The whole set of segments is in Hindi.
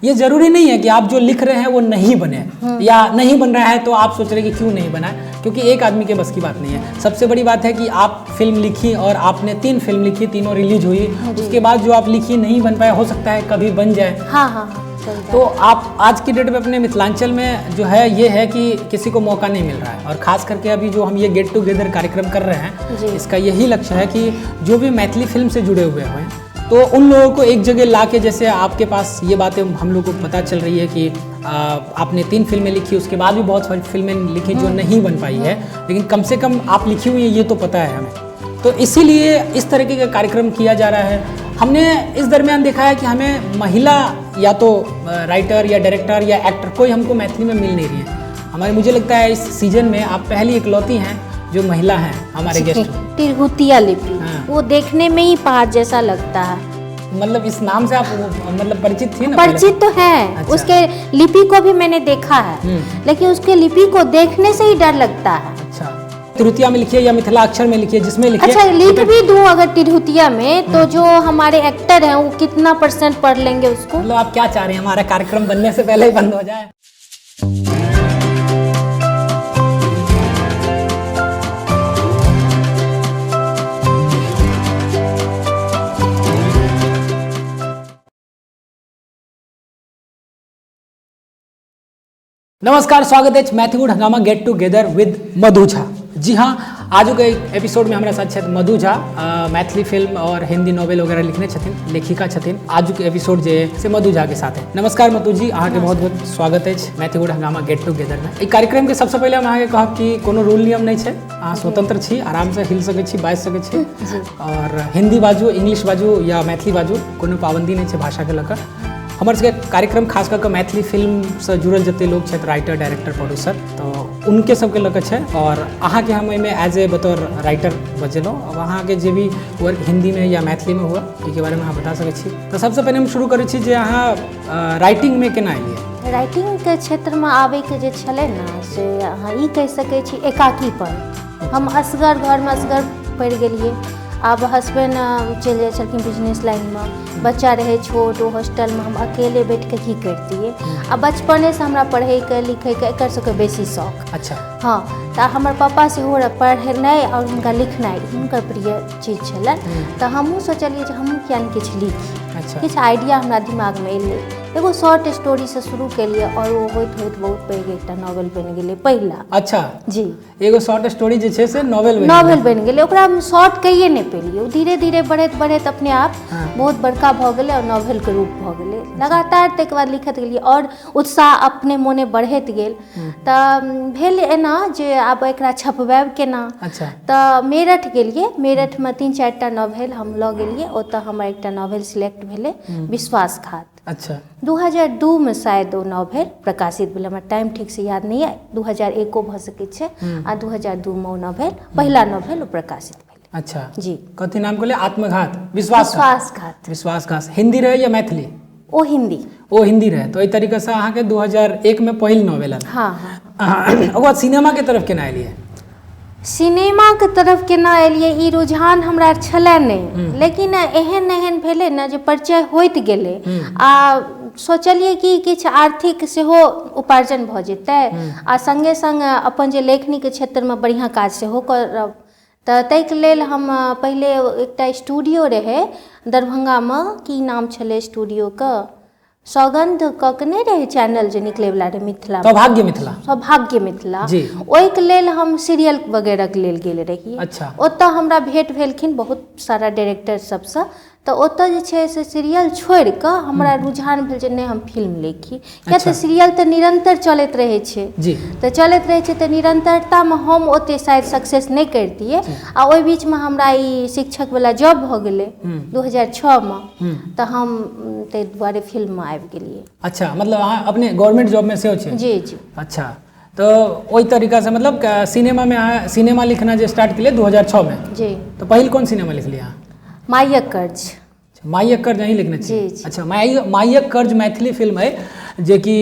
ये जरूरी नहीं है कि आप जो लिख रहे हैं वो नहीं बने, या नहीं बन रहा है तो आप सोच रहे हैं कि क्यों नहीं बना, क्योंकि एक आदमी के बस की बात नहीं है। सबसे बड़ी बात है कि आप फिल्म लिखी और आपने 3 फिल्म लिखी, तीनों रिलीज हुई, उसके बाद जो आप लिखी नहीं बन पाया, हो सकता है कभी बन जाए। हाँ। तो आप आज की डेट में अपने मिथिलांचल में जो है ये है कि किसी को मौका नहीं मिल रहा है, और खास करके अभी जो हम ये गेट टुगेदर कार्यक्रम कर रहे हैं, इसका यही लक्ष्य है कि जो भी मैथिली फिल्म से जुड़े हुए हैं तो उन लोगों को एक जगह ला के, जैसे आपके पास ये बातें हम लोग को पता चल रही है कि आपने 3 फिल्में लिखी, उसके बाद भी बहुत सारी फिल्में लिखी जो नहीं बन पाई है, लेकिन कम से कम आप लिखी हुई है ये तो पता है हमें। तो इसीलिए इस तरीके का कार्यक्रम किया जा रहा है। हमने इस दरमियान देखा है कि हमें महिला या तो राइटर या डायरेक्टर या एक्टर कोई हमको मैथिली में मिल नहीं रही है। मुझे लगता है इस सीजन में आप पहली इकलौती हैं जो महिला हैं हमारे गेस्ट में। तिरहुतिया लिपि, वो देखने में ही पहाड़ जैसा लगता है। मतलब इस नाम से आप मतलब परिचित थी ना? परिचित तो है। अच्छा। उसके लिपि को भी मैंने देखा है, लेकिन उसके लिपि को देखने से ही डर लगता है। अच्छा, तिरहुतिया में लिखिए या मिथिला अक्षर में लिखिए, जिसमें लिखिए। अच्छा, लिख भी दूं अगर तिरहुतिया में, तो जो हमारे एक्टर हैं वो कितना % पढ़ लेंगे उसको? मतलब आप क्या चाह रहे हैं, हमारा कार्यक्रम बनने से पहले ही बंद हो जाए? नमस्कार, स्वागत है मैथिली हंगामा गेट टुगेदर विद मधु झा। जी हाँ, आज के एपिसोड में हमारा साथ छथि मधु झा, मैथिली फिल्म और हिंदी नॉवेल वगैरह लिखने छथिन, लेखिका छथिन। आज के एपिसोड जे से मधु झा के साथ है। नमस्कार मधु जी, अहाँ के बहुत बहुत स्वागत है मैथिली हंगामा गेट टुगेदर में। एक कार्यक्रम के सबसे पहले हम अहाँ के कहब कि कोनो रूल नियम नहीं है, अहाँ स्वतंत्र छी, आराम से हिल सके छी, बाजि सके छी, और हिंदी बाजू, इंग्लिश बाजू या मैथिली बाजू, कोनो पाबंदी नहीं है भाषा के लकर। हमारे सबके कार्यक्रम खास करके मैथिली फिल्म से जुड़ल जते लोग छथि, राइटर, डायरेक्टर, प्रोड्यूसर, तो उनके सबके लक्ष्य है। और अहाँ के हम एमे एज ए बतौर राइटर बजेलहुँ। अब अहाँ के जे भी वर्क हिंदी में या मैथिली में हुआ के बारे में अहाँ बता सकै छी। तो सबसे पहले हम शुरू करै छी जे अहाँ राइटिंग में केना एलियै? राइटिंग के क्षेत्र में आबे के जे छलै ना, से अहाँ ई कहि सकै छी एकाकीपन। हम असगर घर में असगर पड़ि गेलियै। आब हस्बैंड चलि जाइ छलखिन बिजनेस लाइन में, बच्चा रहे छोट, वो हॉस्टल में हम अकेले बैठ के की करतियै। आ बचपने से हमरा पढ़े के लिखे के एकर सबके बेसी शौक। अच्छा। हाँ, तो हमारे पापा सेहो पढ़नाइ और हुनका लिखनाइ हुनकर प्रिय चीज छलनि। तो हमहूँ सोचलिए जे हमहूँ किया नहि किछु लिखी। अच्छा। किछु आइडिया हमरा दिमाग में एलै। एगो शॉर्ट स्टोरी से शुरू केलिए और वो होइत होइत बहुत पैघ एकटा नॉवेल बनि गेलै पहिला। अच्छा जी, एगो शॉर्ट स्टोरी जे छै से नॉवेल बनि गेलै। ओकरा हम शॉर्ट कहिए नहीं पेलिए, धीरे धीरे बढ़ैत बढ़ैत अपने आप बहुत बड़का भऽ गेलै और नॉवेल के रूप भऽ गेलै। लगातार ताहिके बाद लिखैत गेलिए और उत्साह अपने मोने बढ़ैत गेल। तऽ भेल एना जे आब एकरा छपबाब केना। अच्छा। तऽ मेरठ गेलिए, मेरठ में 3-4 टा नॉवेल हम लऽ गेलिए। ओतऽ हमर एकटा नॉवेल सिलेक्ट भेलै, विश्वासघात। अच्छा। 2002 में शायद वो नॉवेल प्रकाशित भेल, हमरा टाइम ठीक से याद नहीं है, 2001 भऽ सकै छै, आ 2002 में वो नॉवेल पहिला नॉवेल प्रकाशित भेल। अच्छा जी। कथी नाम कहले? आत्मघात, विश्वासघात। विश्वासघात हिंदी रहे या मैथिली? ओ हिंदी। ओ हिंदी रहे। तो एहि तरीके से अहाँ के 2001 में पहिल नॉवेल आयल। हाँ। ओकर बाद सिनेमा के तरफ केना एलियै? सिनेमा के तरफ केना एलियै, ई रुझान हमरा छलै नहीं, लेकिन एहन भेलै ना जे परिचय होइत गेलै आ सोचलिए कि किछु आर्थिक सेहो उपार्जन भऽ जेतै आ संगे संग अपन जे लेखनी के क्षेत्र में बढ़िया काज सेहो करब। तऽ ताहिके लेल हम पहिले एकटा स्टूडियो रहे दरभंगा में, की नाम छलै स्टूडियो के, सौगंध कऽ के नहीं रहे चैनल जे निकले वाला रहे मिथिला, सौभाग्य मिथिला। सौभाग्य मिथिला जी। ओहिके लेल हम सीरियल वगैरह के लेल गेल रहिए। अच्छा। ओतऽ हमरा भेंट भेलखिन बहुत सारा डायरेक्टर सबसँ। तो ओतऽ जे छै से सीरियल छोड़ि कऽ हमरा रुझान भेल जे नहि हम फिल्म लिखी। किया तऽ सीरियल तऽ निरंतर चलैत रहै छै। जी। तऽ चलैत रहै छै तऽ निरंतरता में हम ओते शायद सक्सेस नहीं करतियै। आ ओहि बीच में हमरा ई शिक्षक वाला जॉब भऽ गेलै 2006 में, तऽ हम ताहि दुआरे फिल्म में आबि गेलियै। अच्छा, मतलब अहाँ अपने गवर्नमेंट जॉब में सेहो छै? जी जी। अच्छा, तो ओहि तरीका से मतलब सिनेमा में अहाँ सिनेमा लिखना जे स्टार्ट केलियै 2006 में? जी। तो पहिल कोन सिनेमा लिखलियै अहाँ? मायक कर्ज। मायक कर्ज अहीं लिखने छी? जी। अच्छा, मायक कर्ज मैथिली फिल्म है जे कि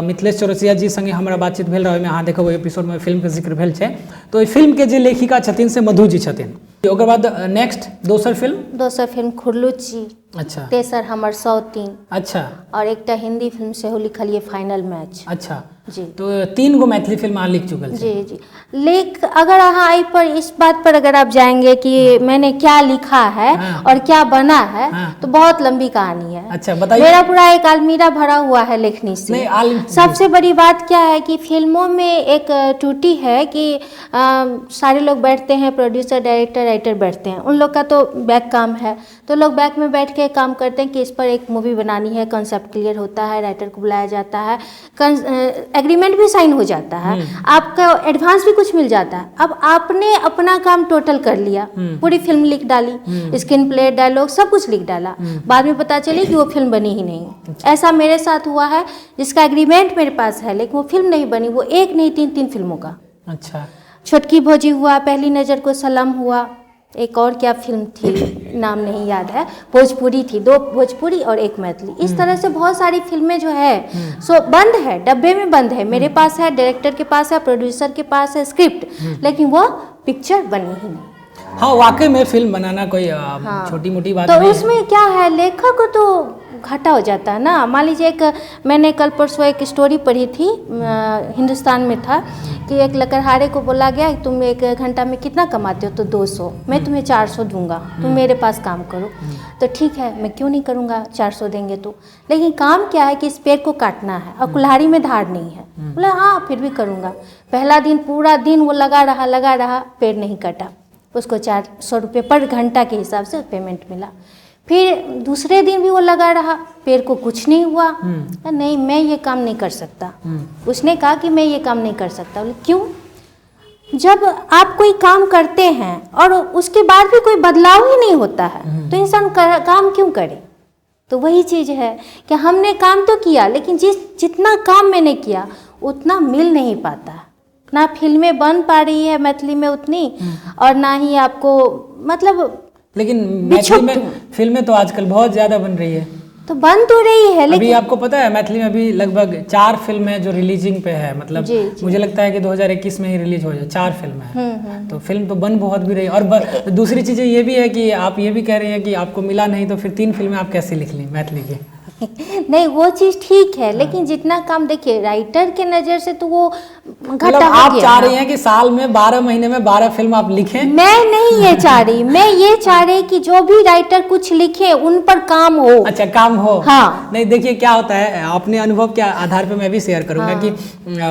मिथिलेश चौरसिया जी संगे हमरा बातचीत भेल रहे, अहाँ देखब एपिसोड में फिल्म के जिक्र भेल छै। तो फिल्म के जे लेखिका छथिन से मधु जी छथिन। ओकर बाद नेक्स्ट दोसर फिल्म दोसर फिल्म खुरलुच्ची, अच्छा तेसर हमर सौतीन, अच्छा और एकटा हिंदी फिल्म सेहो लिखलिए फाइनल मैच। अच्छा जी तो 3 गो मैथिली फिल्म अहाँ लिख चुकल छी। जी जी। लेख अगर अहाँ आई पर इस बात पर अगर आप जाएंगे कि मैंने क्या लिखा है हाँ। और क्या बना है, हाँ। तो बहुत लंबी कहानी है। अच्छा बताइए। मेरा पूरा एक अलमीरा भरा हुआ है लेखनी से। नहीं सबसे बड़ी बात क्या है कि फिल्मों में एक त्रुटि है कि सारे लोग बैठते हैं, प्रोड्यूसर डायरेक्टर राइटर बैठते हैं, उन लोग का तो बैक काम है, तो लोग बैक में बैठ के काम करते हैं कि इस पर एक मूवी बनानी है, कॉन्सेप्ट क्लियर होता है, राइटर को बुलाया जाता है, एग्रीमेंट भी साइन हो जाता है, आपका एडवांस भी कुछ मिल जाता है। अब आपने अपना काम टोटल कर लिया, पूरी फिल्म लिख डाली, स्क्रीन प्ले डायलॉग सब कुछ लिख डाला, बाद में पता चली कि वो फिल्म बनी ही नहीं। ऐसा मेरे साथ हुआ है, जिसका एग्रीमेंट मेरे पास है लेकिन वो फिल्म नहीं बनी, वो एक नहीं 3 फिल्मों का। अच्छा छोटकी भौजी हुआ, पहली नज़र को सलाम हुआ, एक और क्या फिल्म थी नाम नहीं याद है, भोजपुरी थी, 2 भोजपुरी और 1 मैथिली। इस तरह से बहुत सारी फिल्में जो है सो बंद है, डब्बे में बंद है, मेरे पास है, डायरेक्टर के पास है, प्रोड्यूसर के पास है स्क्रिप्ट, लेकिन वो पिक्चर बनी ही नहीं। हाँ वाकई में फिल्म बनाना कोई छोटी मोटी बात तो नहीं उसमें क्या है, लेखक को तो घाटा हो जाता है ना। मान लीजिए एक मैंने कल परसों एक स्टोरी पढ़ी थी, हिंदुस्तान में था कि एक लकड़हारे को बोला गया कि तुम 1 घंटा में कितना कमाते हो, तो 200, मैं तुम्हें 400 दूंगा, तुम मेरे पास काम करो। तो ठीक है, मैं क्यों नहीं करूँगा, 400 देंगे तो, लेकिन काम क्या है कि इस पेड़ को काटना है और कुल्हाड़ी में धार नहीं है। बोला हाँ फिर भी करूँगा। पहला दिन पूरा दिन वो लगा रहा, पेड़ नहीं कटा, उसको 400 रुपये पर घंटा के हिसाब से पेमेंट मिला। फिर दूसरे दिन भी वो लगा रहा, पेड़ को कुछ नहीं हुआ। नहीं मैं ये काम नहीं कर सकता, उसने कहा कि मैं ये काम नहीं कर सकता। बोले क्यों? जब आप कोई काम करते हैं और उसके बाद भी कोई बदलाव ही नहीं होता है तो इंसान काम क्यों करे? तो वही चीज़ है कि हमने काम तो किया, लेकिन जितना काम मैंने किया उतना मिल नहीं पाता, ना फिल्में बन पा रही है मैथिली में उतनी, और ना ही आपको मतलब। लेकिन मैथिली में फिल्में तो आजकल बहुत ज़्यादा बन रही है। तो बन तो रही है, लेकिन अभी आपको पता है मैथिली में अभी लगभग 4 फिल्म है जो रिलीजिंग पे है, मतलब जी। मुझे लगता है कि 2021 में ही रिलीज हो जाए, 4 फिल्म है। तो फिल्म तो बन बहुत भी रही है। और दूसरी चीज़ें ये भी है कि आप ये भी कह रहे हैं कि आपको मिला नहीं, तो फिर 3 फिल्में आप कैसे लिख ली मैथिली की? नहीं वो चीज़ ठीक है, लेकिन जितना काम देखिए राइटर के नज़र से तो वो घाटा मतलब हो आप गया चाह ना। रही हैं कि साल में 12 महीने में 12 फिल्म आप लिखें? मैं नहीं ये चाह रही, मैं ये चाह रही कि जो भी राइटर कुछ लिखे उन पर काम हो। अच्छा काम हो। हाँ। नहीं देखिए क्या होता है, अपने अनुभव के आधार पे मैं भी शेयर करूंगा कि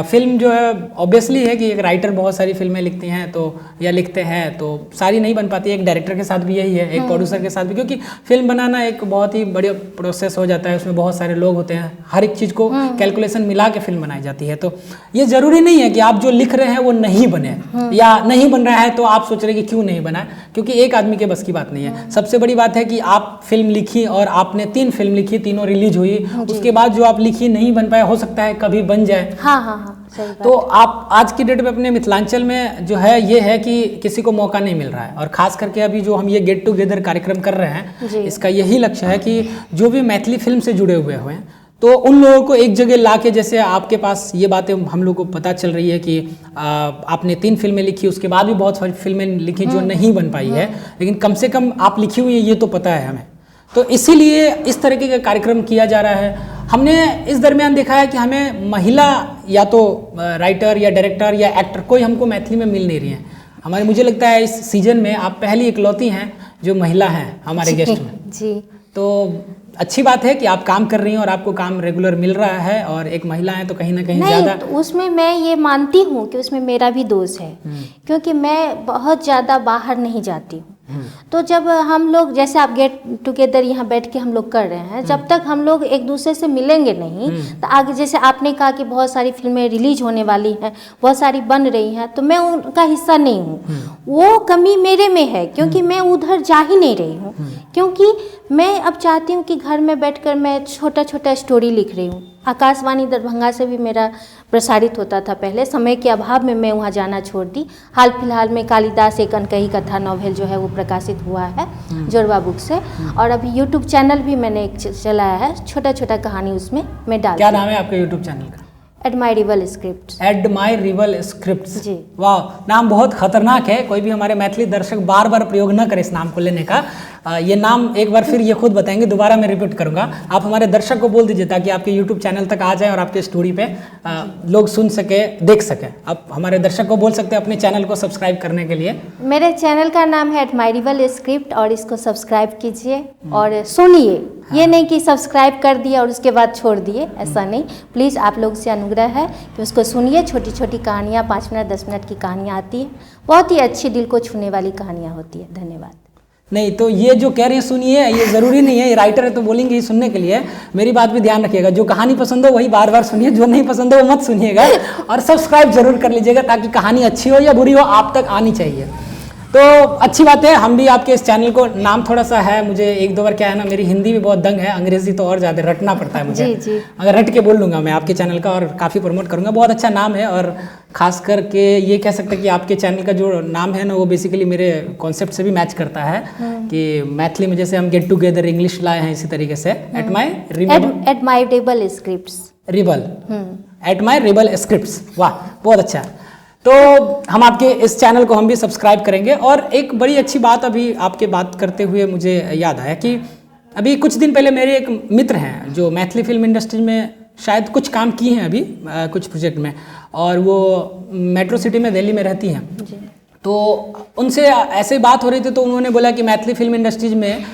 फिल्म जो है ऑब्वियसली है कि एक राइटर बहुत सारी फिल्में लिखती हैं तो या लिखते हैं तो सारी नहीं बन पाती। एक डायरेक्टर के साथ भी यही है, एक प्रोड्यूसर के साथ भी, क्योंकि फिल्म बनाना एक बहुत ही बड़ी प्रोसेस हो जाता है, उसमें बहुत सारे लोग होते हैं, हर एक चीज़ को कैलकुलेशन मिला के फिल्म बनाई जाती है। तो ये जरूरी नहीं है कि आप जो लिख रहे हैं वो नहीं बने, या नहीं बन रहा है तो आप सोच रहे हैं कि क्यों नहीं बना, क्योंकि एक आदमी के बस की बात नहीं है। सबसे बड़ी बात है कि आप फिल्म लिखी और आपने 3 फिल्म लिखी, तीनों रिलीज हुई, उसके बाद जो आप लिखी नहीं बन पाए, हो सकता है कभी बन जाए। हाँ हाँ हाँ सही बात। तो आप आज की डेट में अपने मिथिलांचल में जो है ये है कि किसी को मौका नहीं मिल रहा है, और खास करके अभी जो हम ये गेट टुगेदर कार्यक्रम कर रहे हैं, इसका यही लक्ष्य है कि जो भी मैथिली फिल्म से जुड़े हुए हैं तो उन लोगों को एक जगह ला के, जैसे आपके पास ये बातें हम लोग को पता चल रही है कि आपने 3 फिल्में लिखी, उसके बाद भी बहुत सारी फिल्में लिखी जो नहीं बन पाई है, लेकिन कम से कम आप लिखी हुई है ये तो पता है हमें। तो इसीलिए इस तरीके का कार्यक्रम किया जा रहा है। हमने इस दरमियान देखा है कि हमें महिला या तो राइटर या डायरेक्टर या एक्टर कोई हमको मैथिली में मिल नहीं रही है। हमारे मुझे लगता है इस सीजन में आप पहली इकलौती हैं जो महिला हैं हमारे गेस्ट में। जी तो अच्छी बात है कि आप काम कर रही हैं और आपको काम रेगुलर मिल रहा है, और एक महिला है तो कहीं ना कहीं ज़्यादा तो उसमें मैं ये मानती हूँ कि उसमें मेरा भी दोष है, क्योंकि मैं बहुत ज़्यादा बाहर नहीं जाती हूँ। तो जब हम लोग जैसे आप गेट टुगेदर यहाँ बैठ के हम लोग कर रहे हैं, जब तक हम लोग एक दूसरे से मिलेंगे नहीं तो आगे, जैसे आपने कहा कि बहुत सारी फिल्में रिलीज होने वाली हैं, बहुत सारी बन रही हैं, तो मैं उनका हिस्सा नहीं हूँ। वो कमी मेरे में है क्योंकि मैं उधर जा ही नहीं रही हूँ, क्योंकि मैं अब चाहती हूँ कि घर में बैठकर मैं छोटा छोटा स्टोरी लिख रही हूँ। आकाशवाणी दरभंगा से भी मेरा प्रसारित होता था पहले, समय के अभाव में मैं वहाँ जाना छोड़ दी। हाल फिलहाल में कालिदास एक अनकही कथा नॉवेल जो है वो प्रकाशित हुआ है जोरबा बुक से, और अभी यूट्यूब चैनल भी मैंने एक चलाया है, छोटा छोटा कहानी उसमें मैं डाल। क्या नाम है आपके यूट्यूब चैनल का? Admirable script. एडमायरेबल स्क्रिप्ट्स, जी। वाह, नाम बहुत खतरनाक है। कोई भी हमारे मैथिली दर्शक बार बार प्रयोग न करे इस नाम को लेने का। ये नाम एक बार फिर ये खुद बताएंगे, दोबारा मैं रिपीट करूंगा। आप हमारे दर्शक को बोल दीजिए ताकि आपके यूट्यूब चैनल तक आ जाए और आपके स्टोरी पे लोग सुन सके, देख सके। आप हमारे दर्शक को बोल सकते हैं अपने चैनल को सब्सक्राइब करने के लिए। मेरे चैनल का नाम है एडमायरेबल स्क्रिप्ट और इसको सब्सक्राइब कीजिए और सुनिए। ये नहीं कि सब्सक्राइब कर दिया और उसके बाद छोड़ दिए, ऐसा नहीं। प्लीज़ आप लोग से अनुग्रह है कि उसको सुनिए। छोटी छोटी कहानियाँ 5 मिनट 10 मिनट की कहानियाँ आती हैं, बहुत ही अच्छी दिल को छूने वाली कहानियाँ होती है। धन्यवाद। नहीं तो ये जो कह रहे हैं सुनिए, ये ज़रूरी नहीं है, ये राइटर है तो बोलेंगे ही सुनने के लिए। मेरी बात भी ध्यान रखिएगा, जो कहानी पसंद हो वही बार बार सुनिए, जो नहीं पसंद हो वो मत सुनिएगा। और सब्सक्राइब जरूर कर लीजिएगा ताकि कहानी अच्छी हो या बुरी हो आप तक आनी चाहिए। तो अच्छी बात है, हम भी आपके इस चैनल को, नाम थोड़ा सा है, मुझे 1-2 बार क्या है ना, मेरी हिंदी भी बहुत दंग है, अंग्रेजी तो और ज़्यादा रटना पड़ता है मुझे। जी जी। अगर रट के बोल लूँगा मैं आपके चैनल का और काफ़ी प्रमोट करूँगा। बहुत अच्छा नाम है और खास करके ये कह सकते हैं कि आपके चैनल का जो नाम है ना वो बेसिकली मेरे कॉन्सेप्ट से भी मैच करता है कि मैथिली में जैसे हम गेट टुगेदर इंग्लिश लाए हैं, इसी तरीके से एडमायरेबल स्क्रिप्ट्स। एडमायरेबल स्क्रिप्ट्स, वाह बहुत अच्छा। तो हम आपके इस चैनल को हम भी सब्सक्राइब करेंगे। और एक बड़ी अच्छी बात अभी आपके बात करते हुए मुझे याद आया कि अभी कुछ दिन पहले मेरे एक मित्र हैं जो मैथिली फिल्म इंडस्ट्री में शायद कुछ काम किए हैं अभी कुछ प्रोजेक्ट में, और वो मेट्रो सिटी में, दिल्ली में रहती हैं। तो उनसे ऐसे बात हो रही थी तो उन्होंने बोला कि मैथिली फिल्म इंडस्ट्रीज में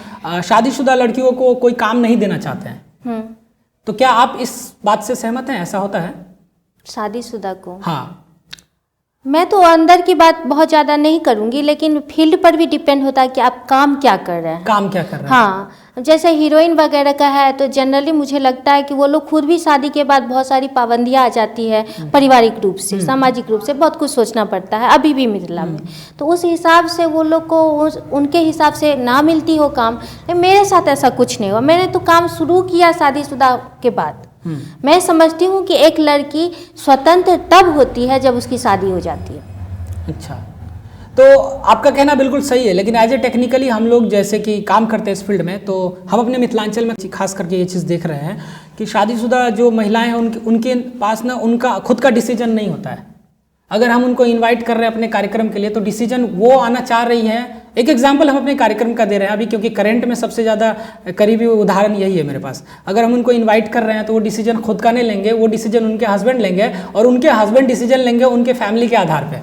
शादीशुदा लड़कियों को कोई काम नहीं देना चाहते हैं। तो क्या आप इस बात से सहमत हैं? ऐसा होता है शादीशुदा को? हाँ, मैं तो अंदर की बात बहुत ज़्यादा नहीं करूँगी, लेकिन फील्ड पर भी डिपेंड होता है कि आप काम क्या कर रहे हैं। काम क्या कर रहे हैं? हाँ, जैसे हीरोइन वगैरह का है तो जनरली मुझे लगता है कि वो लोग खुद भी शादी के बाद बहुत सारी पाबंदियाँ आ जाती है, पारिवारिक रूप से, सामाजिक रूप से बहुत कुछ सोचना पड़ता है अभी भी मिथिला में। तो उस हिसाब से वो लोग को उनके हिसाब से ना मिलती हो काम। मेरे साथ ऐसा कुछ नहीं हुआ, मैंने तो काम शुरू किया शादीशुदा के बाद। मैं समझती हूँ कि एक लड़की स्वतंत्र तब होती है जब उसकी शादी हो जाती है। अच्छा, तो आपका कहना बिल्कुल सही है, लेकिन एज ए टेक्निकली हम लोग जैसे कि काम करते हैं इस फील्ड में, तो हम अपने मिथिलांचल में खास करके ये चीज़ देख रहे हैं कि शादीशुदा जो महिलाएं हैं उनके पास ना उनका खुद का डिसीजन नहीं होता है। अगर हम उनको इनवाइट कर रहे हैं अपने कार्यक्रम के लिए तो डिसीजन वो आना चाह रही है। एक एग्जांपल हम अपने कार्यक्रम का दे रहे हैं अभी, क्योंकि करंट में सबसे ज़्यादा करीबी उदाहरण यही है मेरे पास। अगर हम उनको इनवाइट कर रहे हैं तो वो डिसीजन खुद का नहीं लेंगे, वो डिसीजन उनके हस्बैंड लेंगे, और उनके हस्बैंड डिसीजन लेंगे उनके फैमिली के आधार पे।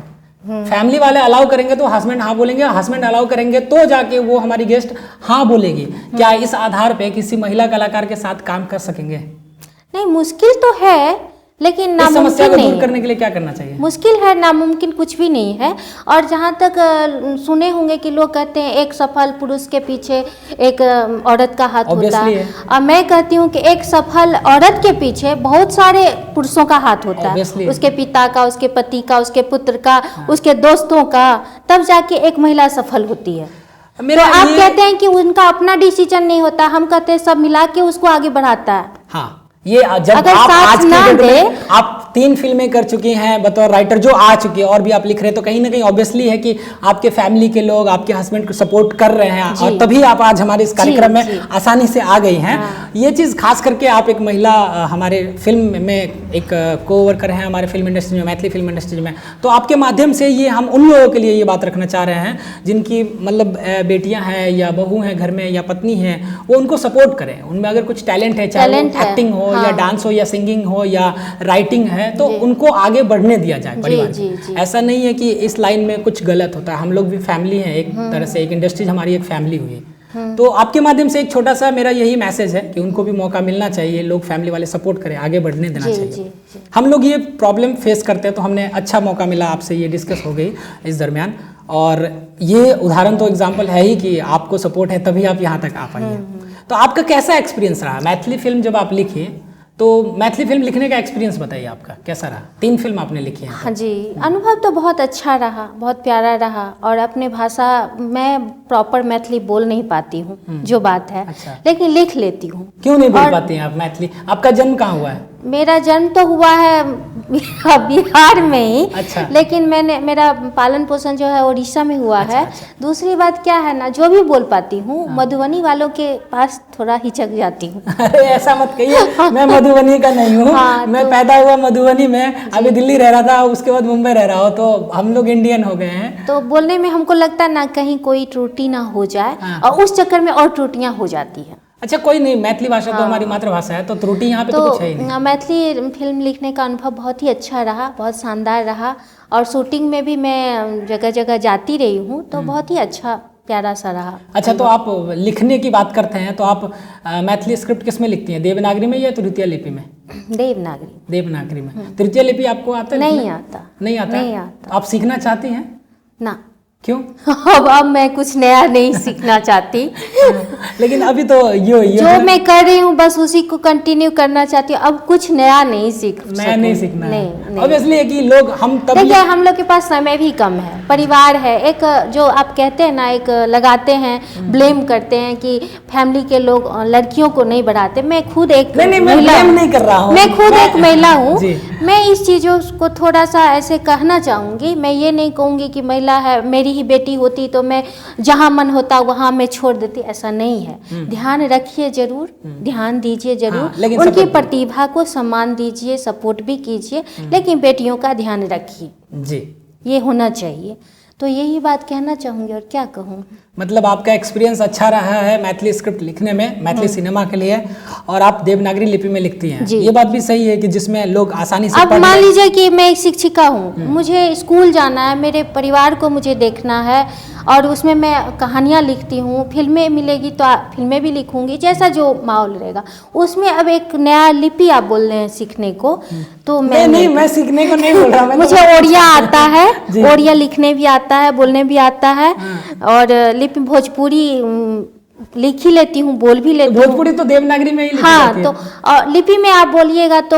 फैमिली वाले अलाउ करेंगे तो हस्बैंड हाँ बोलेंगे, हस्बैंड अलाउ करेंगे तो जाके वो हमारी गेस्ट हाँ बोलेगी। क्या इस आधार पे किसी महिला कलाकार के साथ काम कर सकेंगे? नहीं, मुश्किल तो है लेकिन इस समस्या को नामुमकिन दूर नहीं करने के लिए क्या करना चाहिए? मुश्किल है, नामुमकिन कुछ भी नहीं है। और जहाँ तक सुने होंगे कि लोग कहते हैं एक सफल पुरुष के पीछे एक औरत का हाथ होता है, और मैं कहती हूँ कि एक सफल औरत के पीछे बहुत सारे पुरुषों का हाथ होता है, उसके पिता का, उसके पति का, उसके पुत्र का, उसके दोस्तों का, तब जाके एक महिला सफल होती है। तो आप कहते हैं कि उनका अपना डिसीजन नहीं होता, हम कहते हैं सब मिला के उसको आगे बढ़ाता है। हाँ, ये जब आप आज की डेट में आप 3 फिल्में कर चुकी हैं बतौर राइटर जो आ चुकी है, और भी आप लिख रहे हैं, तो कहीं ना कहीं ऑब्वियसली है कि आपके फैमिली के लोग आपके हस्बैंड को सपोर्ट कर रहे हैं, और तभी आप आज हमारे इस कार्यक्रम में आसानी से आ गई हैं। ये चीज़ खास करके आप एक महिला हमारे फिल्म में एक कोवर्कर हैं हमारे फिल्म इंडस्ट्री में, मैथिली फिल्म इंडस्ट्री में, तो आपके माध्यम से ये हम उन लोगों के लिए ये बात रखना चाह रहे हैं जिनकी मतलब बेटियाँ हैं या बहू हैं घर में या पत्नी हैं, वो उनको सपोर्ट करें। उनमें अगर कुछ टैलेंट है, चाहे एक्टिंग हो या डांस हो या सिंगिंग हो या राइटिंग है, तो उनको आगे बढ़ने दिया जाए परिवार में। ऐसा नहीं है कि इस लाइन में कुछ गलत होता है, हम लोग भी फैमिली हैं एक तरह से, एक इंडस्ट्री हमारी एक फैमिली हुई। तो आपके माध्यम से एक छोटा सा मेरा यही मैसेज है कि उनको भी मौका मिलना चाहिए, लोग फैमिली वाले सपोर्ट करें, आगे बढ़ने देना चाहिए। हम लोग ये प्रॉब्लम फेस करते हैं, तो हमने अच्छा मौका मिला, आपसे ये डिस्कस हो गई इस दरमियान, और ये उदाहरण तो एग्जाम्पल है ही कि आपको सपोर्ट है तभी आप यहाँ तक आ पाइए। तो आपका कैसा एक्सपीरियंस रहा मैथिली फिल्म जब आप लिखी? तो मैथिली फिल्म लिखने का एक्सपीरियंस बताइए आपका कैसा रहा? 3 फिल्म आपने लिखी हैं। हाँ जी, अनुभव तो बहुत अच्छा रहा, बहुत प्यारा रहा। और अपने भाषा मैं प्रॉपर मैथिली बोल नहीं पाती हूँ, जो बात है। अच्छा। लेकिन लिख लेती हूँ। क्यों नहीं बोल पाती हैं आप मैथिली? आपका जन्म कहाँ हुआ है? मेरा जन्म तो हुआ है बिहार में ही। अच्छा। लेकिन मेरा पालन पोषण जो है उड़ीसा में हुआ है। दूसरी बात क्या है ना, जो भी बोल पाती हूँ मधुबनी वालों के पास थोड़ा हिचक जाती हूँ। अरे ऐसा मत कहिए, मैं मधुबनी का नहीं हूँ। मैं पैदा हुआ मधुबनी में, अभी दिल्ली रह रहा था, उसके बाद मुंबई रह रहा हूँ, तो हम लोग इंडियन हो गए हैं। तो बोलने में हमको लगता है ना कहीं कोई त्रुटि ना हो जाए, और उस चक्कर में और त्रुटियां हो जाती है। अच्छा कोई नहीं, मैथिली भाषा तो हमारी मातृभाषा है, तो त्रुटि यहाँ पे तो कुछ है ही नहीं। मैथिली फिल्म लिखने का अनुभव बहुत ही अच्छा रहा, बहुत शानदार रहा, और शूटिंग में भी मैं जगह जगह जाती रही हूँ, तो बहुत ही अच्छा प्यारा सा रहा। अच्छा, तो आप लिखने की बात करते हैं तो आप मैथिली स्क्रिप्ट किस में लिखती हैं, देवनागरी में या तृतीय लिपि में? देवनागरी में। तृतीय लिपि आपको आता है? नहीं आता। नहीं आता। आप सीखना चाहती हैं? ना। क्यों? अब मैं कुछ नया नहीं सीखना चाहती। लेकिन अभी तो जो मैं कर रही हूँ बस उसी को कंटिन्यू करना चाहती हूँ, अब कुछ नया नहीं सीखना है। ऑब्वियसली है कि लोग हम तब देखिए हम लोग के पास समय भी कम है, परिवार है, एक जो आप कहते हैं ना, एक लगाते हैं, ब्लेम करते हैं कि फैमिली के लोग लड़कियों को नहीं बढ़ाते। मैं खुद एक महिला नहीं कर रहा हूँ, मैं खुद एक महिला हूँ। मैं इस चीज़ों को थोड़ा सा ऐसे कहना चाहूँगी। मैं ये नहीं कहूँगी कि महिला है, मेरी ही बेटी होती तो मैं जहाँ मन होता वहाँ मैं छोड़ देती, ऐसा नहीं है। ध्यान रखिए जरूर, ध्यान दीजिए जरूर, उनकी प्रतिभा को सम्मान दीजिए, सपोर्ट भी कीजिए, लेकिन बेटियों का ध्यान रखिए जी, ये होना चाहिए। तो यही बात कहना चाहूँगी, और क्या कहूँ। मतलब आपका एक्सपीरियंस अच्छा रहा है मैथिली स्क्रिप्ट लिखने में, मैथिली सिनेमा के लिए, और आप देवनागरी लिपि में लिखती हैं। ये बात भी सही है कि जिसमें लोग आसानी से अब मान लीजिए कि मैं एक शिक्षिका हूँ, मुझे स्कूल जाना है, मेरे परिवार को मुझे देखना है, और उसमें मैं कहानियाँ लिखती हूँ, फिल्में मिलेगी तो फिल्में भी लिखूंगी, जैसा जो माहौल रहेगा उसमें। अब एक नया लिपि आप बोल रहे हैं सीखने को, तो मैं सीखने को नहीं बोल रहा। मुझे ओडिया आता है, ओडिया लिखने भी आता है, बोलने भी आता है, और लिपि भोजपुरी लिख ही लेती हूँ, बोल भी लेती हूँ। भोजपुरी तो देवनागरी में ही लिखी जाती है। तो लिपि में आप बोलिएगा तो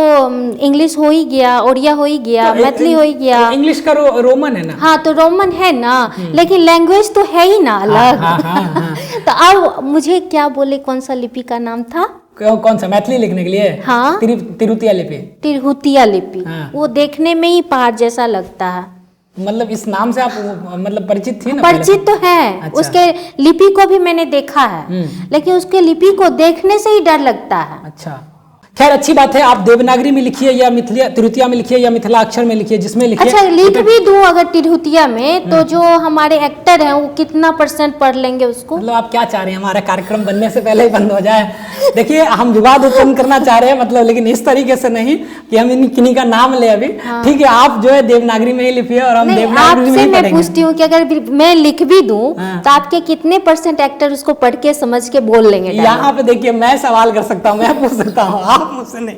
इंग्लिश हो ही गया, ओडिया हो ही गया, मैथिली हो ही गया। इंग्लिश का रोमन है ना? हाँ, तो रोमन है ना, लेकिन लैंग्वेज तो है ही ना अलग। तो अब मुझे क्या बोले, कौन सा लिपि का नाम था? कौन सा? मैथिली लिखने के लिए? हाँ, तिरुतिया लिपि। तिरुतिया लिपि। वो देखने में ही पहाड़ जैसा लगता है। मतलब इस नाम से आप मतलब परिचित थी ना? परिचित तो है। अच्छा। उसके लिपि को भी मैंने देखा है, लेकिन उसके लिपि को देखने से ही डर लगता है। अच्छा, खैर अच्छी बात है। आप देवनागरी में लिखिए या तृतीया में लिखिए या मिथिला अक्षर में लिखिए, जिसमें लिखिए। अच्छा, लिख भी दूं अगर तिरुतिया में, तो जो हमारे एक्टर हैं वो कितना % पढ़ लेंगे उसको? मतलब आप क्या चाह रहे हैं, हमारा कार्यक्रम बनने से पहले ही बंद हो जाए? देखिए हम विवाद उत्पन्न करना चाह रहे हैं, मतलब, लेकिन इस तरीके से नहीं कि हम किन्हीं का नाम ले अभी। ठीक है, आप जो है देवनागरी में ही लिखिए और हम देवनागरी में ही पढ़ेंगे। मैं पूछती हूँ कि अगर मैं लिख भी दूं तो आपके कितने % एक्टर उसको पढ़ के समझ के बोल लेंगे? यहाँ पे देखिए मैं सवाल कर सकता हूँ, मैं पूछ सकता हूँ, आप मुझसे नहीं।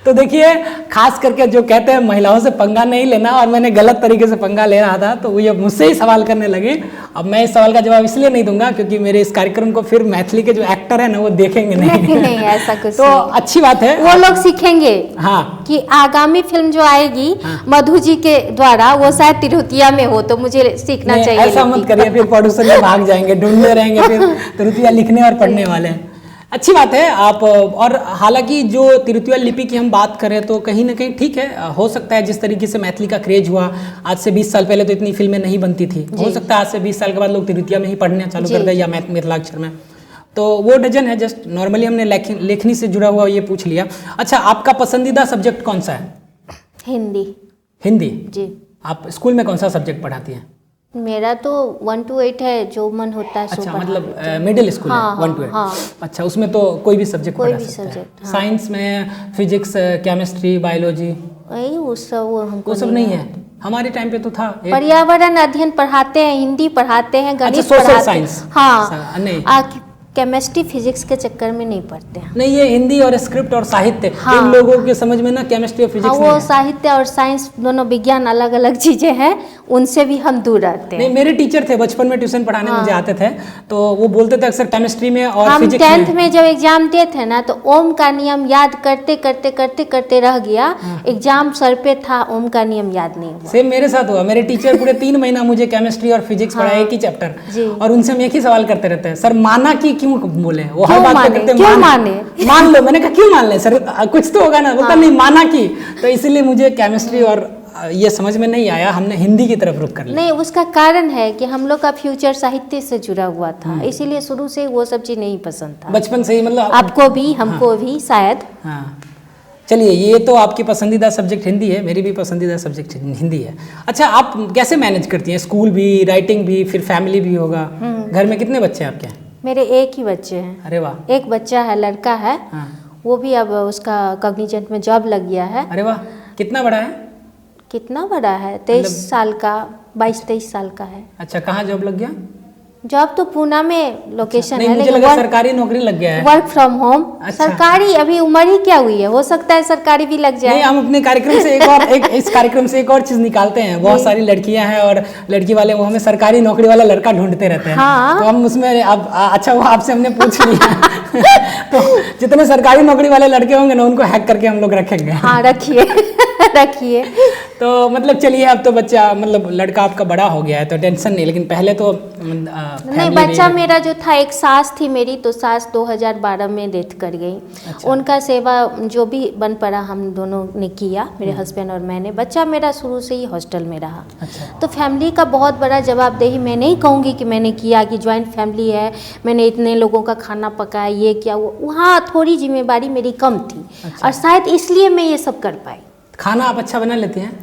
तो देखिए, खास करके जो कहते हैं महिलाओं से पंगा नहीं लेना, और मैंने गलत तरीके से पंगा ले रहा था, तो वो ये मुझसे ही सवाल करने लगे। अब मैं इस सवाल का जवाब इसलिए नहीं दूंगा क्योंकि मेरे इस कार्यक्रम को फिर मैथिली के जो एक्टर है ना वो देखेंगे नहीं ऐसा कुछ तो अच्छी बात है, वो लोग सीखेंगे। हाँ, कि आगामी फिल्म जो आएगी मधु जी के द्वारा, वो शायद तिरुतिया में हो, तो मुझे सीखना चाहिए। ऐसा मत करिए, फिर प्रोड्यूसर में भाग जाएंगे, ढूंढते रहेंगे फिर तिरुतिया लिखने और पढ़ने वाले। अच्छी बात है आप। और हालांकि जो तृतीय लिपि की हम बात करें तो कहीं ना कहीं ठीक है, हो सकता है जिस तरीके से मैथिली का क्रेज हुआ, आज से 20 साल पहले तो इतनी फिल्में नहीं बनती थी, हो सकता है आज से 20 साल के बाद लोग तृतीय में ही पढ़ना चालू कर दे या मिथिलाक्षर में, तो वो डजन है। जस्ट नॉर्मली हमने लेखनी से जुड़ा हुआ ये पूछ लिया। अच्छा, आपका पसंदीदा सब्जेक्ट कौन सा है? हिंदी जी। आप स्कूल में कौन सा सब्जेक्ट पढ़ाती हैं? मेरा तो 1 to 8 है, जो मन होता है। अच्छा, मतलब मिडिल स्कूल है 1 to 8। हाँ। अच्छा, उसमें तो कोई भी सब्जेक्ट पढ़ा सकते हैं। साइंस में फिजिक्स, केमिस्ट्री, बायोलॉजी, वो सब नहीं है। हमारे टाइम पे तो था। पर्यावरण अध्ययन पढ़ाते हैं, हिंदी पढ़ाते हैं, गणित पढ़ाते हैं। हाँ, नहीं, केमिस्ट्री फिजिक्स के चक्कर में नहीं पढ़ते हैं। नहीं, ये हिंदी और स्क्रिप्ट और साहित्य, इन लोगों के समझ में ना केमिस्ट्री और फिजिक्स वो साहित्य और साइंस दोनों विज्ञान अलग अलग चीजें हैं, उनसे भी हम दूर रहते हैं। नहीं, मेरे टीचर थे बचपन में, ट्यूशन पढ़ाने मुझे आते थे, तो वो बोलते थे अक्सर केमिस्ट्री में और फिजिक्स में। हम 10th में जब एग्जाम दिए थे ना, तो ओम का नियम याद करते करते करते करते रह गया। एग्जाम सर पे था, ओम का नियम याद नहीं हुआ। सेम मेरे साथ हुआ। मेरे टीचर पूरे 3 महीना मुझे केमिस्ट्री और फिजिक्स पढ़ाया, एक ही चैप्टर, और उनसे हम एक ही सवाल करते रहते हैं, सर माना कि क्यों बोले, वो क्यों हर बात पे माने? कहते क्यों मान लो। मैंने कहा क्यों मान ले सर, कुछ तो होगा ना। बोलता नहीं माना की। तो इसीलिए मुझे केमिस्ट्री और ये समझ में नहीं आया, हमने हिंदी की तरफ रुख कर लिया। नहीं, उसका कारण है कि हम लोग का फ्यूचर साहित्य से जुड़ा हुआ था, इसीलिए शुरू से वो सब चीज नहीं पसंद था। बचपन से ही मतलब आपको भी, हमको भी शायद। हाँ, चलिए ये तो आपकी पसंदीदा सब्जेक्ट हिंदी है, मेरी भी पसंदीदा सब्जेक्ट हिंदी है। अच्छा, आप कैसे मैनेज करती हैं, स्कूल भी, राइटिंग भी, फिर फैमिली भी होगा। घर में कितने बच्चे हैं आपके? मेरे एक ही बच्चे हैं। अरे वाह। एक बच्चा है, लड़का है। हाँ। वो भी अब उसका कॉग्निजेंट में जॉब लग गया है। अरे वाह, कितना बड़ा है? कितना बड़ा है? 23 साल का, 22-23 साल का है। अच्छा, कहाँ जॉब लग गया? जॉब तो पूना में लोकेशन नहीं, है, मुझे लेकिन लगा सरकारी नौकरी लग गया है। Work from home. अच्छा। सरकारी अभी उम्र ही क्या हुई है, हो सकता है सरकारी भी लग जाए। नहीं, हम अपने कार्यक्रम से इस कार्यक्रम से एक और चीज निकालते हैं। बहुत सारी लड़कियां हैं और लड़की वाले वो हमें सरकारी नौकरी वाला लड़का ढूंढते रहते हैं। हाँ। तो हम उसमें अब अच्छा वो आपसे हमने पूछ लिया। तो जितने सरकारी नौकरी वाले लड़के होंगे ना, उनको हैक करके हम लोग रखेंगे। हाँ, रखिए रखिए। तो मतलब चलिए, अब तो बच्चा मतलब लड़का आपका बड़ा हो गया है तो टेंशन नहीं, लेकिन पहले तो नहीं, बच्चा मेरा जो था, एक सास थी मेरी, तो सास 2012 में डेथ कर गई। अच्छा। उनका सेवा जो भी बन पड़ा हम दोनों ने किया, मेरे हस्बैंड और मैंने। बच्चा मेरा शुरू से ही हॉस्टल में रहा। अच्छा। तो फैमिली का बहुत बड़ा जवाबदेही, मैं नहीं कहूँगी कि मैंने किया कि ज्वाइंट फैमिली है, मैंने इतने लोगों का खाना पकाया, ये किया वो, वहाँ थोड़ी जिम्मेदारी मेरी कम थी। अच्छा। और शायद इसलिए मैं ये सब कर पाई। खाना आप अच्छा बना लेती हैं?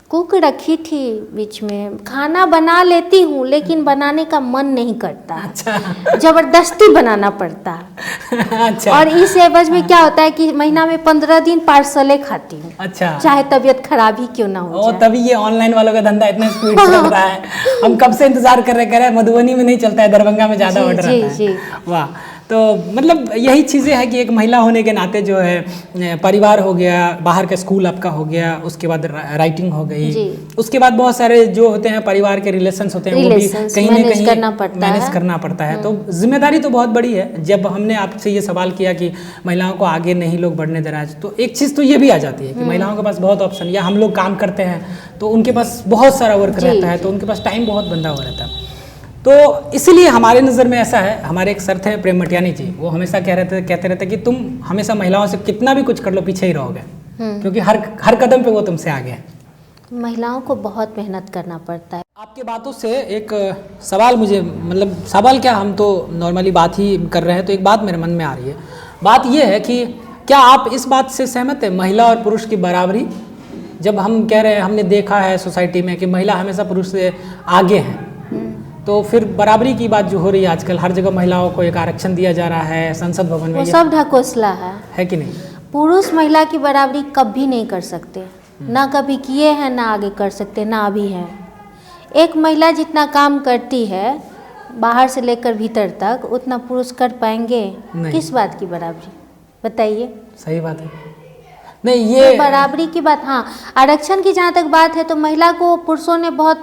कुक रखी थी बीच में, खाना बना लेती हूँ, लेकिन बनाने का मन नहीं करता। अच्छा। जबरदस्ती बनाना पड़ता है। अच्छा। और इस एवज में क्या होता है कि महीना में 15 दिन पार्सले खाती हूँ। अच्छा। चाहे तबीयत खराब ही क्यों ना हो ओ, जाए। तभी ये ऑनलाइन वालों का धंधा इतना स्पीड से चल रहा है। हम कब से इंतजार कर रहे हैं, मधुबनी में नहीं चलता है, दरभंगा में ज्यादा ऑर्डर आता है। वाह। तो मतलब यही चीज़ें हैं कि एक महिला होने के नाते जो है, परिवार हो गया, बाहर का स्कूल आपका हो गया, उसके बाद राइटिंग हो गई, उसके बाद बहुत सारे जो होते हैं परिवार के रिलेशंस होते हैं, वो भी कहीं ना कहीं मैनेज करना पड़ता है। तो जिम्मेदारी तो बहुत बड़ी है। जब हमने आपसे ये सवाल किया कि महिलाओं को आगे नहीं लोग बढ़ने दे रहा है, तो एक चीज़ तो ये भी आ जाती है कि महिलाओं के पास बहुत ऑप्शन, या हम लोग काम करते हैं तो उनके पास बहुत सारा वर्क रहता है, तो उनके पास टाइम बहुत बंधा हुआ रहता है। तो इसीलिए हमारे नज़र में ऐसा है, हमारे एक सर थे प्रेम मटियानी जी, वो हमेशा कहते रहते कि तुम हमेशा महिलाओं से कितना भी कुछ कर लो पीछे ही रहोगे, क्योंकि हर कदम पे वो तुमसे आगे हैं। महिलाओं को बहुत मेहनत करना पड़ता है। आपके बातों से एक सवाल मुझे, मतलब सवाल क्या, हम तो नॉर्मली बात ही कर रहे हैं, तो एक बात मेरे मन में आ रही है। बात ये है कि क्या आप इस बात से सहमत हैं, महिला और पुरुष की बराबरी? जब हम कह रहे हैं, हमने देखा है सोसाइटी में कि महिला हमेशा पुरुष से आगे हैं, तो फिर बराबरी की बात जो हो रही है आजकल, हर जगह महिलाओं को एक आरक्षण दिया जा रहा है, संसद भवन में, वो सब ढकोसला है कि नहीं? पुरुष महिला की बराबरी कभी नहीं कर सकते, ना कभी किए हैं, ना आगे कर सकते, ना अभी हैं। एक महिला जितना काम करती है बाहर से लेकर भीतर तक, उतना पुरुष कर पाएंगे? किस बात की बराबरी बताइए? सही बात है। नहीं, ये तो बराबरी की बात, हाँ, आरक्षण की जहाँ तक बात है, तो महिला को पुरुषों ने बहुत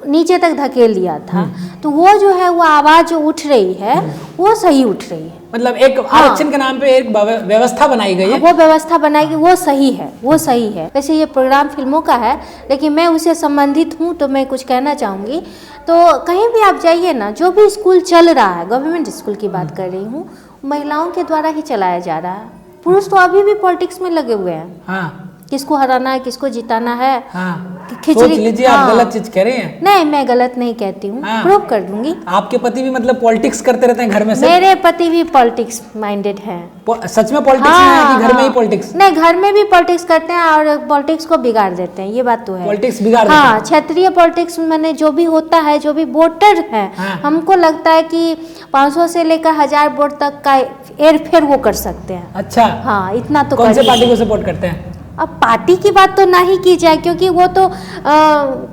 नीचे तक धकेल दिया था। तो वो जो है, वो आवाज़ जो उठ रही है, वो सही उठ रही है। मतलब एक आरक्षण के नाम पे एक व्यवस्था बनाई गई है, वो व्यवस्था बनाई गई, वो सही है, वो सही है। वैसे ये प्रोग्राम फिल्मों का है, लेकिन मैं उससे संबंधित हूँ, तो मैं कुछ कहना चाहूँगी। तो कहीं भी आप जाइए ना, जो भी स्कूल चल रहा है, गवर्नमेंट स्कूल की बात कर रही हूँ, महिलाओं के द्वारा ही चलाया जा रहा है। पुरुष तो अभी भी पॉलिटिक्स में लगे हुए हैं। हाँ। किसको हराना है, किसको जिताना है। हाँ। खिचड़ी, सोच लीजिए, आप गलत चीज कह रहे हैं। नहीं, मैं गलत नहीं कहती हूँ, प्रूव कर दूंगी। आपके पति भी मतलब पॉलिटिक्स करते रहते हैं घर में से? मेरे पति भी पॉलिटिक्स माइंडेड हैं। सच में पॉलिटिक्स में है कि घर में ही पॉलिटिक्स? नहीं, घर में भी पॉलिटिक्स करते हैं और पॉलिटिक्स को बिगाड़ देते हैं, ये बात तो है। पॉलिटिक्स बिगाड़ देते हैं? हाँ, क्षेत्रीय पॉलिटिक्स में जो भी होता है, जो भी वोटर है, हमको लगता है कि 500 से लेकर 1000 वोट तक का हेर-फेर वो कर सकते हैं। अच्छा। हाँ, इतना तो। कौन से पार्टी को सपोर्ट करते हैं? अब पार्टी की बात तो ना ही की जाए, क्योंकि वो तो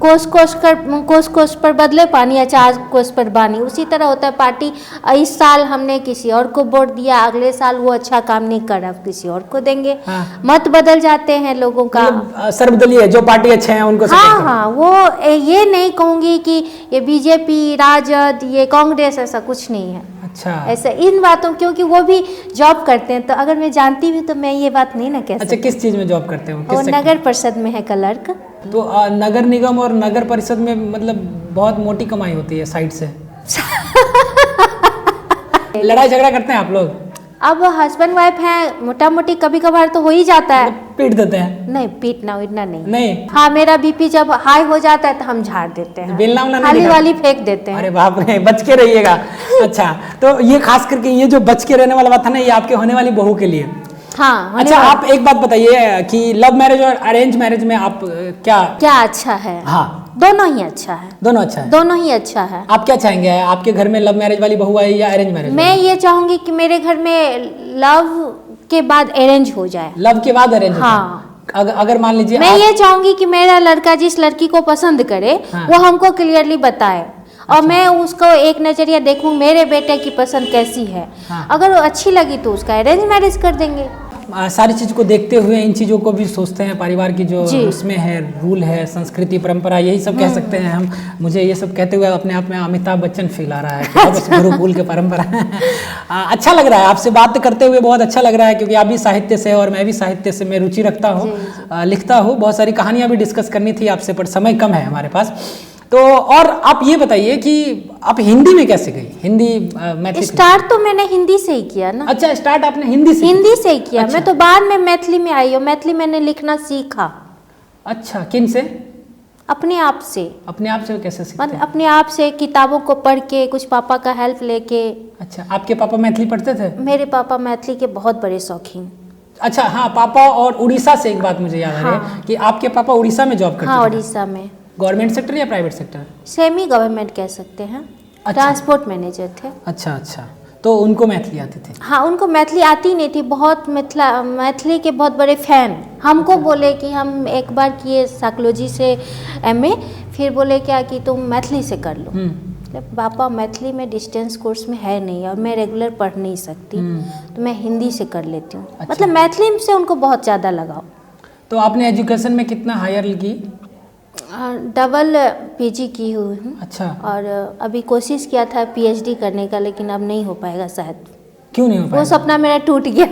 कोस पर बदले पानी, अचार कोस पर बानी, उसी तरह होता है। पार्टी इस साल हमने किसी और को वोट दिया, अगले साल वो अच्छा काम नहीं कर रहा, किसी और को देंगे। मत बदल जाते हैं लोगों का। सर्वदलीय जो पार्टी अच्छे हैं उनको हाँ हाँ, वो ये नहीं कहूँगी कि ये बीजेपी, राजद, ये कांग्रेस, ऐसा कुछ नहीं है। अच्छा। ऐसा इन बातों, क्योंकि वो भी जॉब करते हैं, तो अगर मैं जानती हूँ तो मैं ये बात नहीं ना कह सकती। अच्छा, किस चीज में जॉब करते हो? वो नगर परिषद में है क्लर्क। तो नगर निगम और नगर परिषद में मतलब बहुत मोटी कमाई होती है साइड से। लड़ाई झगड़ा करते हैं आप लोग? अब हस्बैंड वाइफ हैं, मोटा मोटी कभी कभार तो हो ही जाता है। पीट देते हैं? नहीं, पीटना इतना नहीं। नहीं? हाँ, मेरा बीपी जब हाई हो जाता है तो हम झाड़ देते हैं, बेलना उलना नहीं खाली दिखा? वाली फेंक देते हैं। अरे बाप रे, बच के रहिएगा। अच्छा, तो ये खास करके ये जो बच के रहने वाला बात है ना, ये आपके होने वाली बहू के लिए। हाँ। अच्छा, आप एक बात बताइए कि लव मैरिज और अरेंज मैरिज में आप क्या अच्छा है? हाँ, दोनों ही अच्छा है। दोनों अच्छा है? दोनों ही अच्छा है। आप क्या चाहेंगे, आपके घर में लव मैरिज वाली बहू आए या अरेंज मैरिज? मैं ये चाहूंगी कि मेरे घर में लव के बाद अरेंज हो जाए। लव के बाद अरेंज? हाँ। अगर मान लीजिए मैं ये चाहूंगी कि मेरा लड़का जिस लड़की को पसंद करे हाँ। वो हमको क्लियरली बताए और मैं उसको एक नजरिया देखूं मेरे बेटे की पसंद कैसी है। हाँ। अगर वो अच्छी लगी तो उसका अरेंज मैरिज कर देंगे। सारी चीज को देखते हुए इन चीजों को भी सोचते हैं, परिवार की जो जी। उसमें है रूल है, संस्कृति परंपरा, यही सब कह सकते हैं हम। मुझे ये सब कहते हुए अपने आप में अमिताभ बच्चन फील आ रहा है कि बस गुरुकुल के परंपरा अच्छा लग रहा है आपसे बात करते हुए, बहुत अच्छा लग रहा है, क्योंकि आप भी साहित्य से और मैं भी साहित्य से मैं रुचि रखता हूँ, लिखता हूँ, बहुत सारी कहानियाँ भी डिस्कस करनी थी आपसे, पर समय कम है हमारे पास। तो और आप ये बताइए कि आप हिंदी में कैसे गई? हिंदी मैथिली स्टार्ट तो मैंने हिंदी से ही किया ना। अच्छा, स्टार्ट आपने हिंदी से? हिंदी से ही किया। अच्छा। मैं तो बाद में मैथिली में आई हूँ। मैथिली मैंने लिखना सीखा। अच्छा, किन से? अपने आप से। अपने आप से कैसे सीखते हैं? अपने आप से, किताबों को पढ़ के, कुछ पापा का हेल्प लेके। अच्छा, आपके पापा मैथिली पढ़ते थे? मेरे पापा मैथिली के बहुत बड़े शौकीन। अच्छा, हाँ, पापा। और उड़ीसा से एक बात मुझे याद आ रही है कि आपके पापा उड़ीसा में जॉब करते हाँ, थे? उड़ीसा में। गवर्नमेंट सेक्टर या प्राइवेट सेक्टर? सेमी गवर्नमेंट कह सकते हैं। अच्छा। ट्रांसपोर्ट मैनेजर थे। अच्छा अच्छा, तो उनको मैथिली आती थी? हाँ, उनको मैथिली आती नहीं थी। बहुत मैथिली के बहुत बड़े फैन। हमको बोले कि हम एक बार किए साइकोलॉजी से एमए, फिर बोले क्या कि तुम मैथिली से कर लो। पापा मैथिली में डिस्टेंस कोर्स में है नहीं और मैं रेगुलर पढ़ नहीं सकती, तो मैं हिंदी से कर लेती हूँ। अच्छा। मतलब मैथिली से उनको बहुत ज़्यादा लगाव। तो आपने एजुकेशन में कितना हायर की? डबल पीजी की हुई हूँ। अच्छा। और अभी कोशिश किया था पीएचडी करने का, लेकिन अब नहीं हो पाएगा शायद। क्यों नहीं हो पाएगा? वो सपना मेरा टूट गया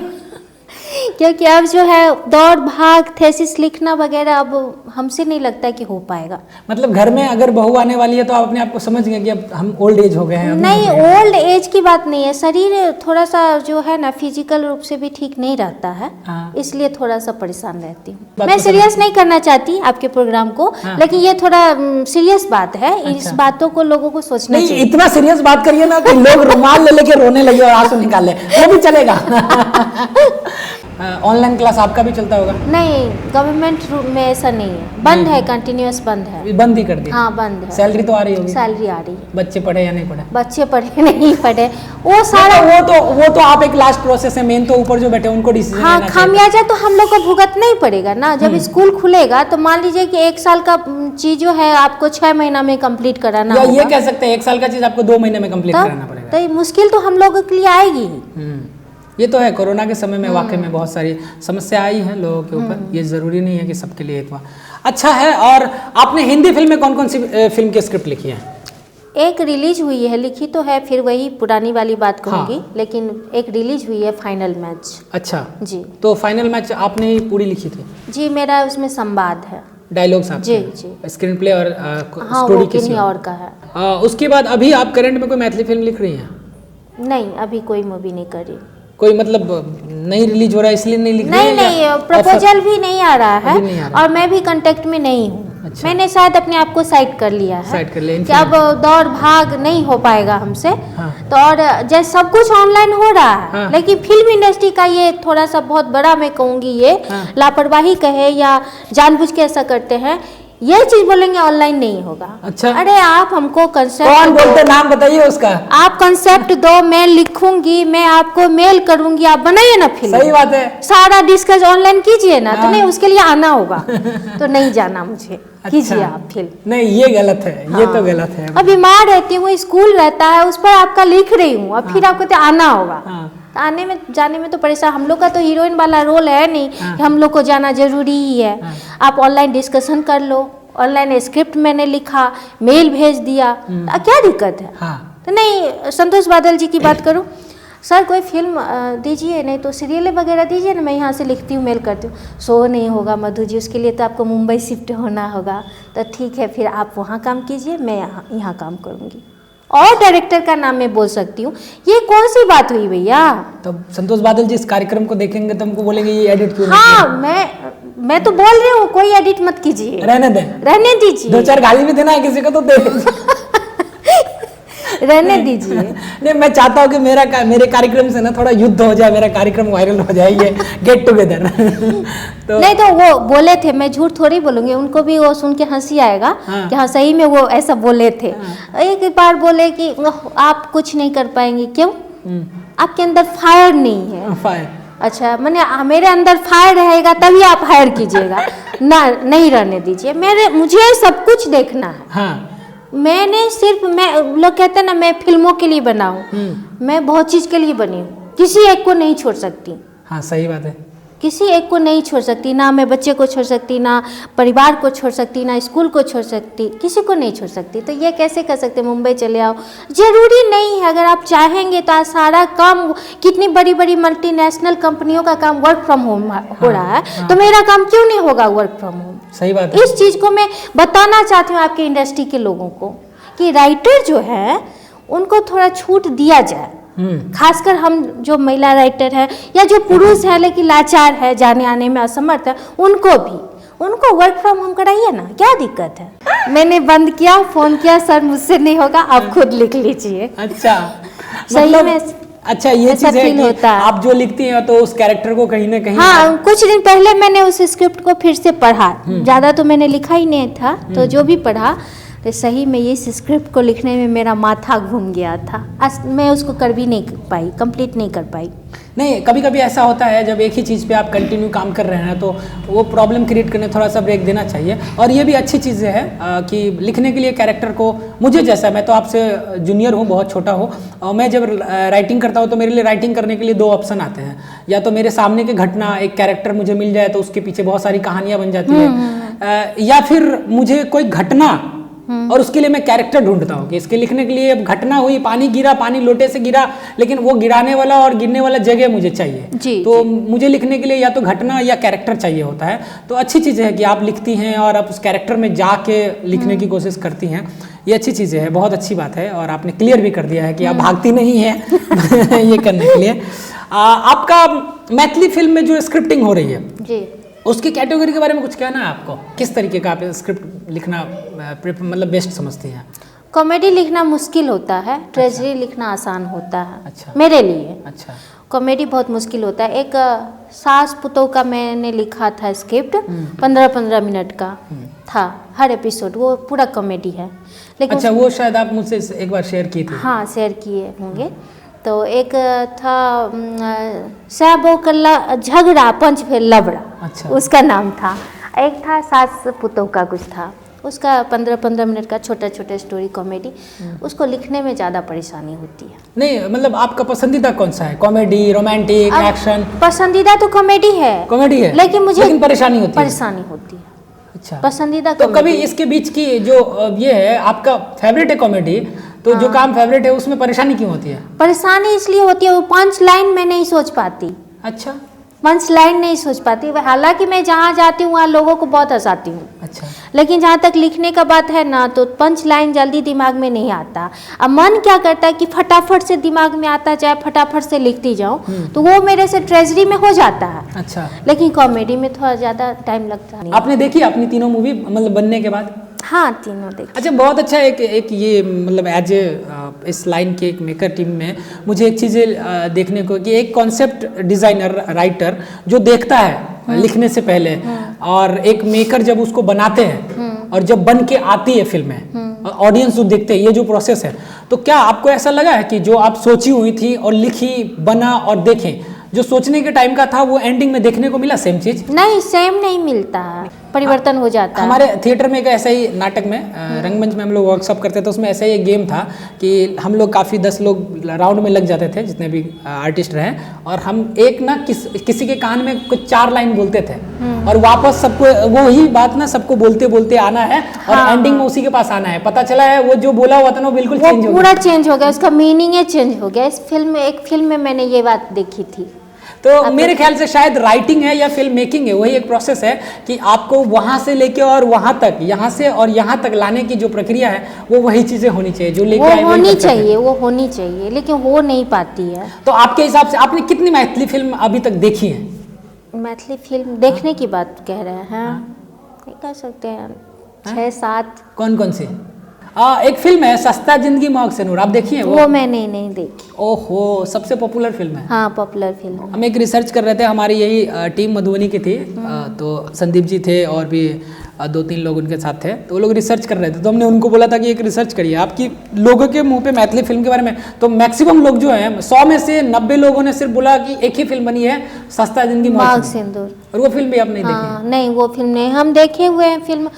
क्योंकि अब जो है दौड़ भाग थेसिस लिखना वगैरह अब हमसे नहीं लगता कि हो पाएगा। मतलब घर में अगर बहू आने वाली है तो आप अपने आप को समझ गए कि अब हम ओल्ड एज हो गए हैं? नहीं, ओल्ड एज की बात नहीं है। शरीर थोड़ा सा जो है ना फिजिकल रूप से भी ठीक नहीं रहता है। हाँ। इसलिए थोड़ा सा परेशान रहती हूँ। बात मैं तो सीरियस नहीं करना चाहती आपके प्रोग्राम को। हाँ। लेकिन ये थोड़ा सीरियस बात है। अच्छा। इस बातों को लोगों को सोचना नहीं, चाहिए। इतना सीरियस बात करिए ना कि लोग रुमाल ले लेके रोने लगे और आंसू निकाले, वो भी चलेगा। ऑनलाइन क्लास आपका भी चलता होगा? नहीं, गवर्नमेंट में ऐसा नहीं है। बंद है, कंटिन्यूअस बंद है। बंद ही कर दिया? हाँ, बंद है। सैलरी तो आ रही होगी? सैलरी आ रही है। बच्चे पढ़े या नहीं पढ़े? बच्चे पढ़े नहीं पढ़े वो सारा वो तो आप एक लास्ट प्रोसेस है, मेन तो ऊपर जो बैठे उनको डिसीजन हाँ, लेना चाहिए। खामियाजा तो हम लोग को भुगतना ही पड़ेगा ना। जब स्कूल खुलेगा तो मान लीजिए कि 1 साल का चीज जो है आपको 6 महीना में कंप्लीट कराना या होगा। ये कह सकते हैं 1 साल का चीज आपको 2 महीने में कंप्लीट कराना पड़ेगा। तो ये मुश्किल तो हम लोगों के लिए आएगी ही। ये तो है, कोरोना के समय में वाकई में बहुत सारी समस्या आई है लोगों के ऊपर। ये जरूरी नहीं है कि सबके लिए एक बार अच्छा है। और आपने हिंदी फिल्म में कौन कौन सी फिल्म की स्क्रिप्ट लिखी है? एक रिलीज हुई है, लिखी तो है, फिर वही पुरानी वाली बात कहूँगी। हाँ। लेकिन एक रिलीज हुई है, फाइनल मैच। अच्छा जी। तो फाइनल मैच आपने ही पूरी लिखी थी? जी, मेरा उसमें संवाद है। डायलॉग्स आपके? जी जी। स्क्रीन प्ले और हाँ, स्टोरी वो किसी किन्हीं और का है। उसके बाद अभी आप करंट में कोई मैथिली फिल्म लिख रही हैं? नहीं, अभी कोई मूवी नहीं करी। कोई मतलब नहीं रिलीज हो रहा है इसलिए नहीं लिख रही नहीं है? नहीं, प्रपोजल भी नहीं आ रहा है। अभी नहीं आ रहा। और मैं भी कांटेक्ट में नहीं हूँ। अच्छा। मैंने शायद अपने आप को साइड कर लिया है साइड कर लिया कि अब दौड़ भाग नहीं हो पाएगा हमसे। हाँ। तो और जैसे सब कुछ ऑनलाइन हो रहा है। हाँ। लेकिन फिल्म इंडस्ट्री का ये थोड़ा सा बहुत बड़ा, मैं कहूँगी ये हाँ। लापरवाही कहे या जानबूझ के ऐसा करते हैं, ये चीज बोलेंगे ऑनलाइन नहीं होगा। अच्छा। अरे आप हमको कंसेप्ट कौन बोलते, नाम बताइए उसका। आप कंसेप्ट दो, मैं लिखूंगी, मैं आपको मेल करूंगी, आप बनाइए ना फिल्म। सही बात है। सारा डिस्कस ऑनलाइन कीजिए ना। हाँ। तो नहीं, उसके लिए आना होगा। तो नहीं जाना मुझे। कीजिए आप फिल्म। नहीं, ये गलत है। ये तो गलत है। अब बीमार रहती हूँ, स्कूल रहता है, उस पर आपका लिख रही हूँ, अब फिर आपको तो आना होगा। हाँ। तो आने में जाने में तो परेशान। हम लोग का तो हीरोइन वाला रोल है नहीं कि हम लोग को जाना जरूरी ही है। आप ऑनलाइन डिस्कशन कर लो, ऑनलाइन स्क्रिप्ट मैंने लिखा, मेल भेज दिया, क्या दिक्कत है? हाँ। तो नहीं, संतोष बादल जी की बात करूं, सर कोई फिल्म दीजिए, नहीं तो सीरियल वगैरह दीजिए ना, मैं यहाँ से लिखती हूँ, मेल करती हूँ। शो नहीं होगा मधु जी, उसके लिए तो आपको मुंबई शिफ्ट होना होगा। तो ठीक है, फिर आप वहाँ काम कीजिए, मैं यहाँ काम करूँगी। और डायरेक्टर का नाम मैं बोल सकती हूँ। ये कौन सी बात हुई भैया? तो संतोष बादल जी इस कार्यक्रम को देखेंगे तो हमको बोलेंगे ये एडिट क्यों नहीं हाँ, मैं तो बोल रही हूँ कोई एडिट मत कीजिए, किया? रहने दीजिए, 2-4 गाली भी देना है किसी को तो दे रहने दीजिए। नहीं, मैं चाहता हूँ कि मेरे कार्यक्रम से ना थोड़ा युद्ध हो जाए, मेरा कार्यक्रम वायरल हो जाए, ये गेट टुगेदर तो नहीं तो वो बोले थे, मैं झूठ थोड़ी बोलूंगी, उनको भी वो सुन के हंसी आएगा कि हाँ सही में वो ऐसा बोले थे। एक बार बोले कि आप कुछ नहीं कर पाएंगे। क्यों? आपके अंदर फायर नहीं है। फायर? अच्छा, मैंने मेरे अंदर फायर रहेगा तभी आप हायर कीजिएगा ना, नहीं रहने दीजिए। मुझे सब कुछ देखना है। हाँ। मैंने सिर्फ, मैं लोग कहते हैं ना मैं फिल्मों के लिए बना हूँ, मैं बहुत चीज के लिए बनी हूँ, किसी एक को नहीं छोड़ सकती। हाँ सही बात है, किसी एक को नहीं छोड़ सकती, ना मैं बच्चे को छोड़ सकती, ना परिवार को छोड़ सकती, ना स्कूल को छोड़ सकती, किसी को नहीं छोड़ सकती। तो ये कैसे कर सकते? मुंबई चले आओ, जरूरी नहीं है। अगर आप चाहेंगे तो आज सारा काम, कितनी बड़ी बड़ी मल्टीनेशनल कंपनियों का काम वर्क फ्रॉम होम हो रहा है, तो मेरा काम क्यों नहीं होगा वर्क फ्रॉम होम? सही बात है। इस चीज को मैं बताना चाहती हूँ आपके इंडस्ट्री के लोगों को कि राइटर जो है उनको थोड़ा छूट दिया जाए। खासकर हम जो महिला राइटर है या जो पुरुष है लेकिन लाचार है, जाने आने में असमर्थ है, उनको वर्क फ्रॉम होम कराइए ना, क्या दिक्कत है? मैंने बंद किया, फोन किया, सर मुझसे नहीं होगा, आप खुद लिख लीजिए। अच्छा, सही में अच्छा ये चीज है कि आप जो लिखती हैं तो उस कैरेक्टर को कहीं ना कहीं। हाँ, कुछ दिन पहले मैंने उस स्क्रिप्ट को फिर से पढ़ा, ज्यादा तो मैंने लिखा ही नहीं था, तो जो भी पढ़ा तो सही में इस स्क्रिप्ट को लिखने में मेरा माथा घूम गया था। मैं उसको कर भी नहीं पाई, कंप्लीट नहीं कर पाई। नहीं, कभी कभी ऐसा होता है जब एक ही चीज़ पे आप कंटिन्यू काम कर रहे हैं तो वो प्रॉब्लम क्रिएट करने थोड़ा सा ब्रेक देना चाहिए। और ये भी अच्छी चीज़ है कि लिखने के लिए कैरेक्टर को, मुझे जैसा, मैं तो आपसे जूनियर हूँ, बहुत छोटा हूँ, और मैं जब राइटिंग करता हूँ तो मेरे लिए राइटिंग करने के लिए 2 ऑप्शन आते हैं। या तो मेरे सामने की घटना, एक कैरेक्टर मुझे मिल जाए तो उसके पीछे बहुत सारी कहानियाँ बन जाती है, या फिर मुझे कोई घटना और उसके लिए मैं कैरेक्टर ढूंढता हूँ कि इसके लिखने के लिए घटना हुई, पानी गिरा, पानी लोटे से गिरा, लेकिन वो गिराने वाला और गिरने वाला जगह मुझे चाहिए। तो मुझे लिखने के लिए या तो घटना या कैरेक्टर चाहिए होता है। तो अच्छी चीज़ है कि आप लिखती हैं और आप उस कैरेक्टर में जाके लिखने की कोशिश करती हैं, ये अच्छी चीज़ें है, बहुत अच्छी बात है। और आपने क्लियर भी कर दिया है कि आप भागती नहीं है ये करने के लिए। आपका मैथिली फिल्म में जो स्क्रिप्टिंग हो रही है जी, उसकी कैटेगरी के बारे में कुछ कहना है आपको? किस तरीके का आप स्क्रिप्ट लिखना मतलब बेस्ट समझती हैं? कॉमेडी लिखना मुश्किल होता है, ट्रेजेडी लिखना आसान होता है। अच्छा। मेरे लिए अच्छा, कॉमेडी बहुत मुश्किल होता है। एक सास पुतोह का मैंने लिखा था स्क्रिप्ट, 15-15 मिनट का था हर एपिसोड, वो पूरा कॉमेडी है। लेकिन अच्छा, वो शायद आप मुझसे एक बार शेयर की थी। हाँ, शेयर किए होंगे। तो एक था साबो कल्ला झगड़ा पंच फिर लबड़ा, अच्छा, उसका नाम था। एक था सास पुतोह का कुछ था, उसका 15-15 मिनट का छोटा छोटा स्टोरी कॉमेडी, उसको लिखने में ज़्यादा परेशानी होती है। नहीं मतलब आपका पसंदीदा कौन सा है? Comedy, romantic, action? पसंदीदा तो कॉमेडी है, लेकिन मुझे परेशानी होती है। अच्छा, पसंदीदा तो कभी इसके बीच की जो ये है आपका फेवरेट है कॉमेडी, तो जो काम फेवरेट है उसमें परेशानी क्यों होती है? परेशानी इसलिए होती है वो पंच लाइन में नहीं सोच पाती। अच्छा, पंच लाइन नहीं सोच पाती। हालांकि मैं जहाँ जाती हूँ वहाँ लोगों को बहुत हंसाती हूँ। अच्छा, लेकिन जहाँ तक लिखने का बात है ना, तो पंच लाइन जल्दी दिमाग में नहीं आता। अब मन क्या करता है कि फटाफट से दिमाग में आता जाए, फटाफट से लिखती जाऊँ, तो वो मेरे से ट्रेजेडी में हो जाता है। अच्छा, लेकिन कॉमेडी में थोड़ा ज़्यादा टाइम लगता है। आपने देखी अपनी तीनों मूवी मतलब बनने के बाद? हाँ, तीनों देखी। अच्छा, बहुत अच्छा। एक ये मतलब एज ए इस लाइन के एक मेकर टीम में मुझे एक चीज़ देखने को कि एक कॉन्सेप्ट डिज़ाइनर, राइटर जो देखता है लिखने से पहले, और एक मेकर जब उसको बनाते हैं और जब बन के आती है फिल्में, ऑडियंस जो देखते हैं, ये जो प्रोसेस है, तो क्या आपको ऐसा लगा है कि जो आप सोची हुई थी और लिखी, बना और देखें, जो सोचने के टाइम का था वो एंडिंग में देखने को मिला सेम चीज? नहीं, सेम नहीं मिलता है, परिवर्तन हो जाता है। हमारे थिएटर में एक ऐसा ही नाटक में रंगमंच में हम लोग वर्कशॉप करते थे, उसमें ऐसा ही एक गेम था कि हम लोग काफ़ी 10 लोग राउंड में लग जाते थे, जितने भी आर्टिस्ट रहे, और हम एक ना किसी के कान में कुछ 4 लाइन बोलते थे और वापस सबको वो ही बात ना सबको बोलते बोलते आना है और एंडिंग में उसी के पास आना है। पता चला है वो जो बोला हुआ था ना वो बिल्कुल चेंज हो गया, पूरा चेंज हो गया, उसका मीनिंग चेंज हो गया। इस फिल्म में, एक फिल्म में मैंने ये बात देखी थी। तो मेरे ख्याल से शायद राइटिंग है या फिल्म मेकिंग है, वही एक प्रोसेस है कि आपको वहां से लेके और वहां तक, यहाँ से और यहाँ तक लाने की जो प्रक्रिया है वो वही चीजें होनी चाहिए जो लेके आए, वो होनी चाहिए लेकिन हो नहीं पाती है। तो आपके हिसाब से आपने कितनी मैथिली फिल्म अभी तक देखी है? मैथिली फिल्म देखने की बात कह रहे हैं, नहीं कह सकते हैं, 6-7। कौन कौन सी? एक फिल्म है सस्ता जिंदगी महक से नूर, आप देखी है वो मैंने नहीं देखी। ओहो, सबसे पॉपुलर फिल्म है। हाँ, पॉपुलर फिल्म। हम एक रिसर्च कर रहे थे, हमारी यही टीम मधुबनी की थी, तो संदीप जी थे और भी 2-3 लोग उनके साथ थे, तो वो लोग रिसर्च कर रहे थे। तो हमने उनको बोला था कि एक रिसर्च करिए आपकी लोगों के मुंह पे मैथिली फिल्म के बारे में, तो मैक्सिमम लोग जो हैं 100 में से 90 लोगों ने सिर्फ बोला कि एक ही फिल्म बनी है सस्ता जिंदगी महक से नूर। और वो फिल्म भी आप नहीं देखी? नहीं, वो फिल्म नहीं, हम देखे हुए हैं फिल्म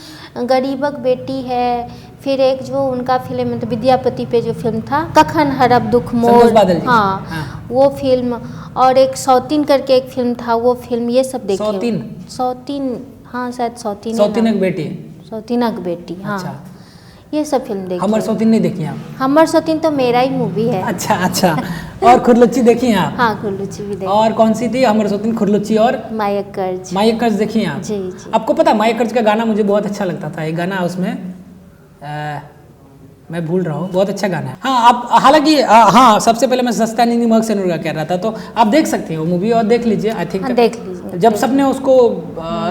गरीबक बेटी है, फिर एक जो उनका फिल्म मतलब विद्यापति पे जो फिल्म था कखन हरब दुख मोर, हाँ वो फिल्म, और एक सौतीन करके एक फिल्म था, वो फिल्म, ये सब देखे। सौतीन, हाँ शायद सौतीनक बेटी, हाँ। अच्छा। ये सब फिल्म देखी। हमर सौतीन नहीं देखी आप? हमर सौतीन तो मेरा ही मूवी है। अच्छा। और खुरलुच्ची देखी हैं आप? हाँ, खुरलुच्ची भी देखी। और कौन सी थी? हमर सौतीन, खुरलुच्ची और मायक्कर्ज देखी हैं आप? जी। आपको पता मायक्कर्ज का गाना मुझे बहुत अच्छा लगता था, एक गाना उसमें मैं भूल रहा हूँ, बहुत अच्छा गाना है। हाँ, आप हालांकि हाँ, सबसे पहले मैं सस्ता जिंदगी महक से नूर का कह रहा था, तो आप देख सकते हैं वो मूवी और देख लीजिए। आई थिंक देख लीजिए। जब सबने उसको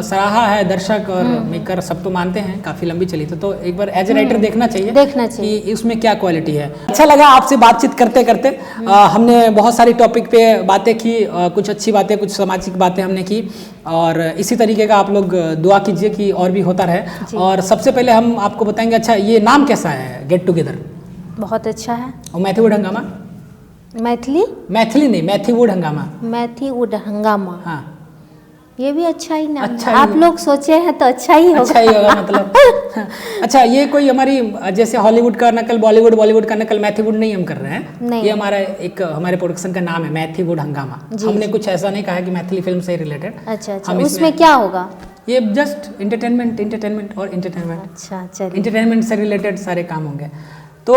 सराहा है, दर्शक और मेकर सब तो मानते हैं, काफी लंबी चली तो एक बार एज ए राइटर देखना चाहिए कि उसमें क्या क्वालिटी है। अच्छा लगा आपसे बातचीत करते करते, हमने बहुत सारी टॉपिक पे बातें की, कुछ अच्छी बातें, कुछ सामाजिक बातें हमने की, और इसी तरीके का आप लोग दुआ कीजिए कि और भी होता रहे। और सबसे पहले हम आपको बताएंगे, अच्छा ये नाम कैसा है गेट टुगेदर? बहुत अच्छा है। और मैथीवुड हंगामा? मैथिली नहीं, मैथीवुड हंगामा। हाँ, ये भी अच्छा ही नाम है। आप लोग सोचे हैं तो अच्छा ही होगा मतलब। अच्छा, ये कोई हमारी जैसे हॉलीवुड का नकल बॉलीवुड का नकल मैथीवुड नहीं हम कर रहे हैं, नहीं। ये हमारे प्रोडक्शन का नाम है मैथीवुड हंगामा। हमने कुछ ऐसा नहीं कहा कि मैथिली फिल्म से रिलेटेड। अच्छा, उसमें क्या होगा? ये जस्ट एंटरटेनमेंट और एंटरटेनमेंट। अच्छा, चलिए। एंटरटेनमेंट से रिलेटेड सारे काम होंगे। तो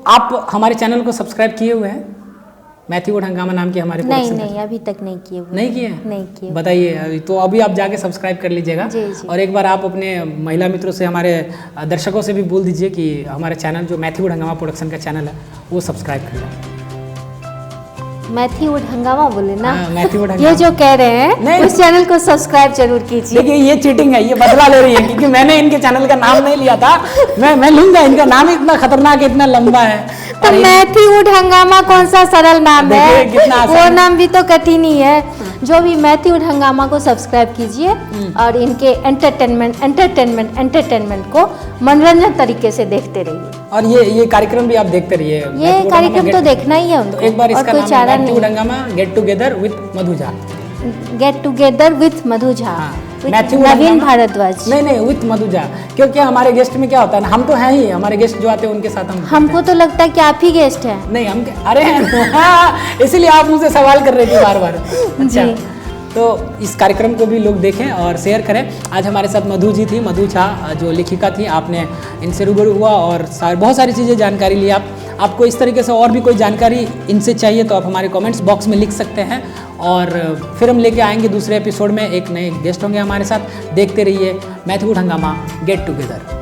आप हमारे चैनल को सब्सक्राइब किए हुए हैं? मैथीवुड हंगामा नाम की हमारे नहीं, अभी तक नहीं किए हुए। नहीं किए। बताइए, तो अभी आप जाके सब्सक्राइब कर लीजिएगा। जी। और एक बार आप अपने महिला मित्रों से, हमारे दर्शकों से भी बोल दीजिए कि हमारे चैनल जो मैथीवुड हंगामा प्रोडक्शन का चैनल है वो सब्सक्राइब कर लें। मैथीवुड हंगामा बोले ना? मैथीवुड हंगामा। ये जो कह रहे हैं उस चैनल को सब्सक्राइब जरूर कीजिए। देखिए, ये चीटिंग है, ये बदला ले रही है, क्योंकि मैंने इनके चैनल का नाम नहीं लिया था। मैं लूंगा, इनका नाम इतना खतरनाक है, इतना लंबा है। तो मैथीवुड हंगामा कौन सा सरल नाम है? वो नाम भी तो कठिन ही है। जो भी मैथीवुड हंगामा को सब्सक्राइब कीजिए और इनके एंटरटेनमेंट को मनोरंजन तरीके से देखते रहिए। और ये कार्यक्रम भी आप देखते रहिए। ये कार्यक्रम तो देखना ही है उनको। तो एक बार इसका नाम है मैथीवुड हंगामा गेट टुगेदर विथ मधुझा। नवीन भारद्वाज नहीं, विथ मधुझा, क्योंकि हमारे गेस्ट में क्या होता है ना, हम तो हैं ही, हमारे गेस्ट जो आते हैं उनके साथ हमको तो लगता है कि आप ही गेस्ट हैं। नहीं, हम अरे इसीलिए आप मुझसे सवाल कर रहे थे बार। अच्छा, तो इस कार्यक्रम को भी लोग देखें और शेयर करें। आज हमारे साथ मधु जी थी, मधु झा जो लेखिका थी, आपने इनसे रूबरू हुआ और बहुत सारी चीज़ें जानकारी ली। आपको इस तरीके से और भी कोई जानकारी इनसे चाहिए तो आप हमारे कमेंट्स बॉक्स में लिख सकते हैं, और फिर हम लेके आएंगे दूसरे एपिसोड में, एक नए गेस्ट होंगे हमारे साथ। देखते रहिए मैथीवुड हंगामा गेट टुगेदर।